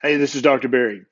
Hey, this is Dr. Berry.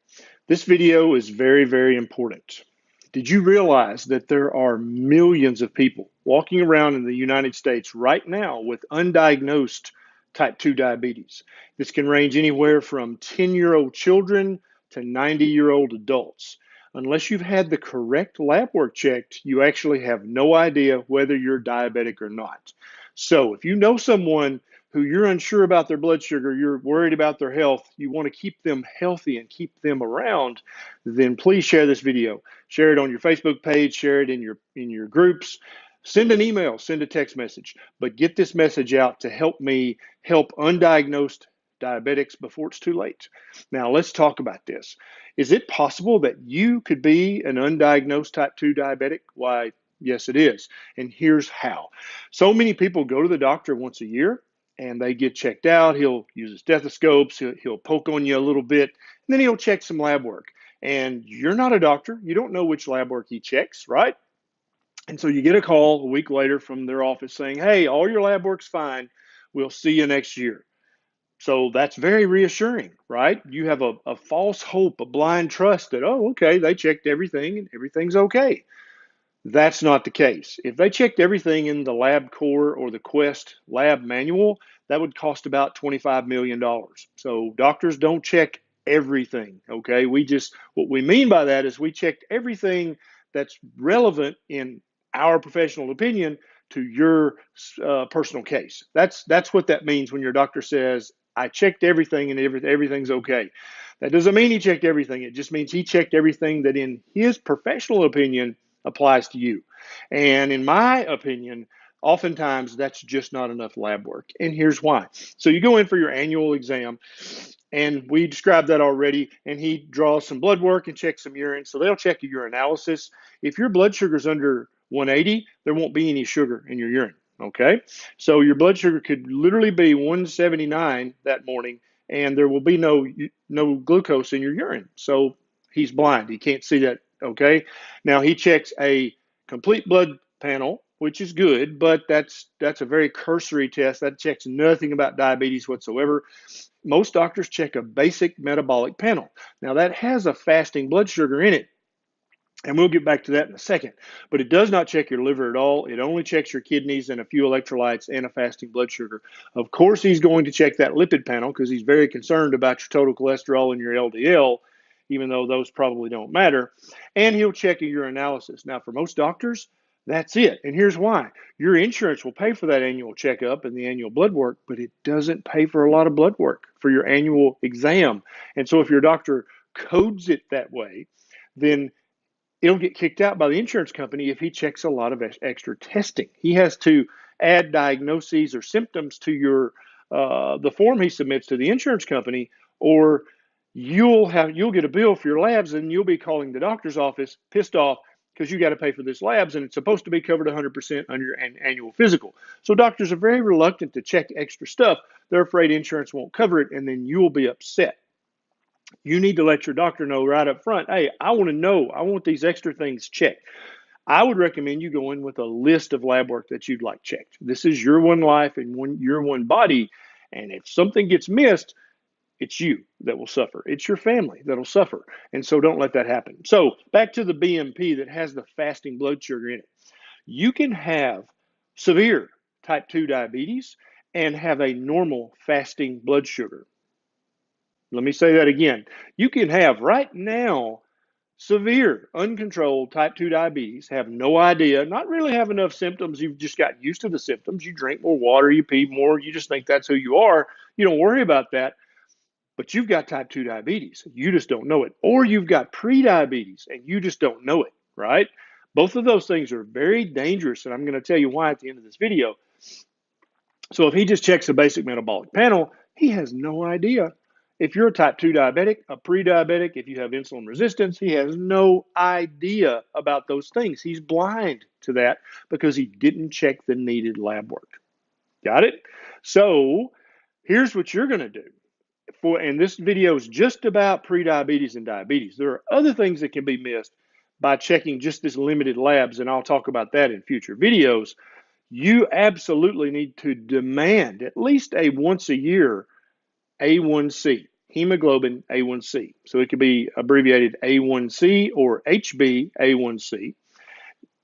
This video is very, very important. Did you realize that there are millions of people walking around in the United States right now with undiagnosed type 2 diabetes? This can range anywhere from 10-year-old children to 90-year-old adults. Unless you've had the correct lab work checked, you actually have no idea whether you're diabetic or not. So if you know someone who you're unsure about their blood sugar, you're worried about their health, you want to keep them healthy and keep them around, then please share this video. Share it on your Facebook page, share it in your groups. Send an email, send a text message, but get this message out to help me help undiagnosed diabetics before it's too late. Now, let's talk about this. Is it possible that you could be an undiagnosed type 2 diabetic? Why, yes, it is. And here's how. So many people go to the doctor once a year and they get checked out. He'll use his stethoscopes, he'll poke on you a little bit, and then he'll check some lab work. And you're not a doctor. You don't know which lab work he checks, right? And so you get a call a week later from their office saying, hey, all your lab work's fine. We'll see you next year. So that's very reassuring, right? You have a false hope, a blind trust that, oh, okay, they checked everything and everything's okay. That's not the case. If they checked everything in the LabCorp or the Quest lab manual, that would cost about $25 million. So doctors don't check everything, okay? What we mean by that is we checked everything that's relevant in our professional opinion to your personal case. That's what that means when your doctor says, I checked everything and everything's okay. That doesn't mean he checked everything. It just means he checked everything that in his professional opinion applies to you. And in my opinion, oftentimes that's just not enough lab work. And here's why. So you go in for your annual exam, and we described that already, and he draws some blood work and checks some urine. So they'll check your urinalysis. If your blood sugar is under 180, there won't be any sugar in your urine. Okay, so your blood sugar could literally be 179 that morning, and there will be no glucose in your urine. So he's blind; he can't see that. Okay, now he checks a complete blood panel, which is good, but that's a very cursory test. That checks nothing about diabetes whatsoever. Most doctors check a basic metabolic panel. Now that has a fasting blood sugar in it. And we'll get back to that in a second. But it does not check your liver at all. It only checks your kidneys and a few electrolytes and a fasting blood sugar. Of course, he's going to check that lipid panel because he's very concerned about your total cholesterol and your LDL, even though those probably don't matter. And he'll check your urinalysis. Now, for most doctors, that's it. And here's why. Your insurance will pay for that annual checkup and the annual blood work, but it doesn't pay for a lot of blood work for your annual exam. And so if your doctor codes it that way, then it'll get kicked out by the insurance company if he checks a lot of extra testing. He has to add diagnoses or symptoms to your the form he submits to the insurance company, or you'll get a bill for your labs and you'll be calling the doctor's office pissed off because you got to pay for this labs and it's supposed to be covered 100% on your annual physical. So doctors are very reluctant to check extra stuff. They're afraid insurance won't cover it, and then you'll be upset. You need to let your doctor know right up front, hey, I want to know, I want these extra things checked. I would recommend you go in with a list of lab work that you'd like checked. This is your one life and your one body. And if something gets missed, it's you that will suffer. It's your family that'll suffer. And so don't let that happen. So back to the BMP that has the fasting blood sugar in it. You can have severe type 2 diabetes and have a normal fasting blood sugar. Let me say that again. You can have right now severe uncontrolled type 2 diabetes, have no idea, not really have enough symptoms. You've just gotten used to the symptoms. You drink more water, you pee more, you just think that's who you are. You don't worry about that. But you've got type 2 diabetes. You just don't know it. Or you've got prediabetes and you just don't know it, right? Both of those things are very dangerous, and I'm going to tell you why at the end of this video. So if he just checks a basic metabolic panel, he has no idea. If you're a type 2 diabetic, a pre-diabetic, if you have insulin resistance, he has no idea about those things. He's blind to that because he didn't check the needed lab work. Got it? So here's what you're going to do. And this video is just about pre-diabetes and diabetes. There are other things that can be missed by checking just this limited labs, and I'll talk about that in future videos. You absolutely need to demand at least a once a year A1C. hemoglobin A1C. So it could be abbreviated A1C or HbA1c.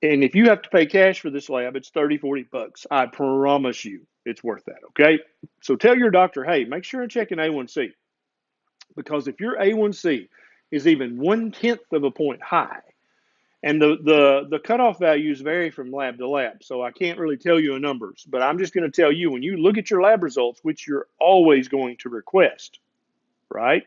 And if you have to pay cash for this lab, it's 30, 40 bucks. I promise you it's worth that, okay? So tell your doctor, hey, make sure and check an A1C, because if your A1C is even 1/10 of a point high, and the cutoff values vary from lab to lab, so I can't really tell you a numbers, but I'm just going to tell you, when you look at your lab results, which you're always going to request, right?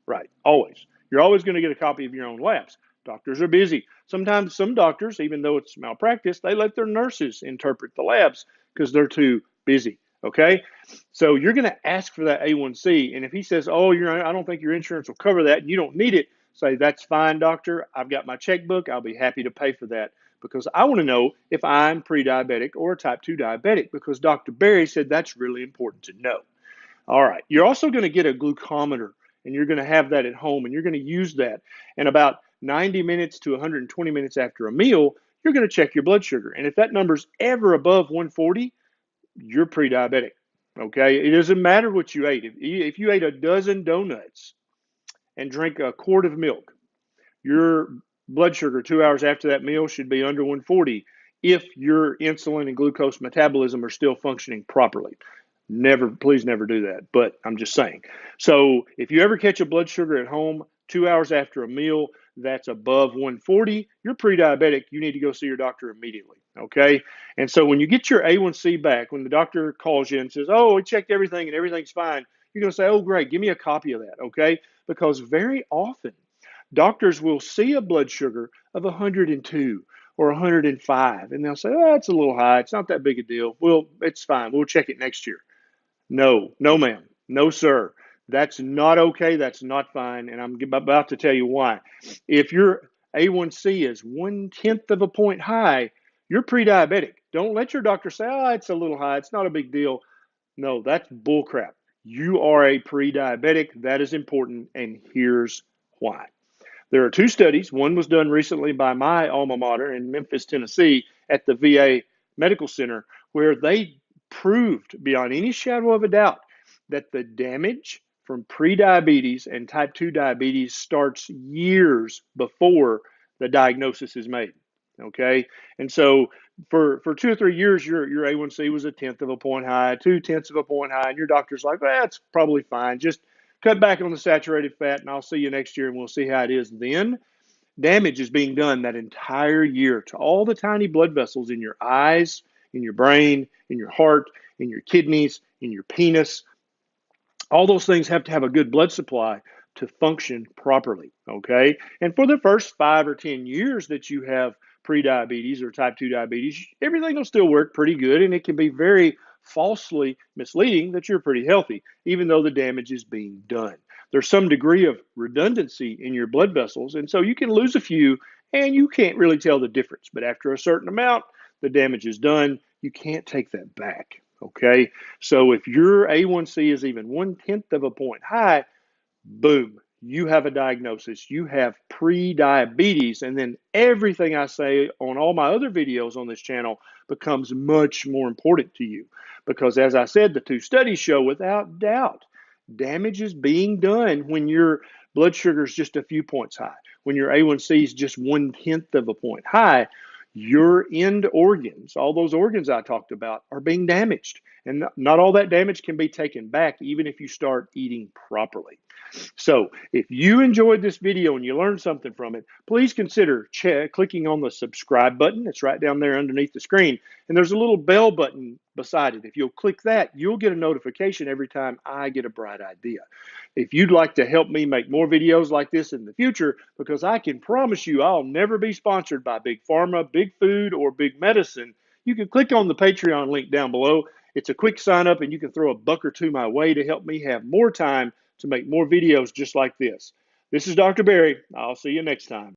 Right, always. You're always going to get a copy of your own labs. Doctors are busy. Sometimes some doctors, even though it's malpractice, they let their nurses interpret the labs because they're too busy. Okay, so you're going to ask for that A1C, and if he says, "Oh, I don't think your insurance will cover that, and you don't need it," say, "That's fine, doctor. I've got my checkbook. I'll be happy to pay for that because I want to know if I'm pre-diabetic or type 2 diabetic, because Dr. Berry said that's really important to know." All right. You're also going to get a glucometer, and you're going to have that at home, and you're going to use that. And about 90 minutes to 120 minutes after a meal, you're going to check your blood sugar. And if that number's ever above 140, you're pre-diabetic. Okay. It doesn't matter what you ate. If you ate a dozen donuts and drank a quart of milk, your blood sugar 2 hours after that meal should be under 140 if your insulin and glucose metabolism are still functioning properly. Never, please never do that, but I'm just saying. So if you ever catch a blood sugar at home 2 hours after a meal that's above 140, you're pre-diabetic. You need to go see your doctor immediately, okay? And so when you get your A1C back, when the doctor calls you and says, "Oh, we checked everything and everything's fine," you're going to say, "Oh, great, give me a copy of that," okay? Because very often doctors will see a blood sugar of 102 or 105, and they'll say, "Oh, that's a little high. It's not that big a deal. Well, it's fine. We'll check it next year." No, no, ma'am. No, sir. That's not okay. That's not fine. And I'm about to tell you why. If your A1C is 1/10 of a point high, you're pre-diabetic. Don't let your doctor say, "Oh, it's a little high. It's not a big deal." No, that's bullcrap. You are a pre-diabetic. That is important. And here's why. There are two studies. One was done recently by my alma mater in Memphis, Tennessee, at the VA Medical Center, where they proved beyond any shadow of a doubt that the damage from prediabetes and type 2 diabetes starts years before the diagnosis is made. Okay. And so for 2 or 3 years, your A1C was 1/10 of a point high, 2/10 of a point high, and your doctor's like, "Well, that's probably fine. Just cut back on the saturated fat, and I'll see you next year, and we'll see how it is then." Damage is being done that entire year to all the tiny blood vessels in your eyes, in your brain, in your heart, in your kidneys, in your penis. All those things have to have a good blood supply to function properly, okay? And for the first 5 or 10 years that you have prediabetes or type 2 diabetes, everything will still work pretty good, and it can be very falsely misleading that you're pretty healthy, even though the damage is being done. There's some degree of redundancy in your blood vessels, and so you can lose a few, and you can't really tell the difference. But after a certain amount, the damage is done. You can't take that back. Okay, so if your A1C is even 1/10 of a point high, boom, you have a diagnosis. You have pre-diabetes, and then everything I say on all my other videos on this channel becomes much more important to you, because as I said, the two studies show without doubt damage is being done when your blood sugar is just a few points high, when your A1C is just 1/10 of a point high. Your end organs, all those organs I talked about, are being damaged. And not all that damage can be taken back, even if you start eating properly. So if you enjoyed this video and you learned something from it, please consider clicking on the subscribe button. It's right down there underneath the screen. And there's a little bell button beside it. If you'll click that, you'll get a notification every time I get a bright idea. If you'd like to help me make more videos like this in the future, because I can promise you I'll never be sponsored by Big Pharma, Big Food, or Big Medicine, you can click on the Patreon link down below. It's a quick sign up, and you can throw a buck or two my way to help me have more time to make more videos just like this. This is Dr. Berry. I'll see you next time.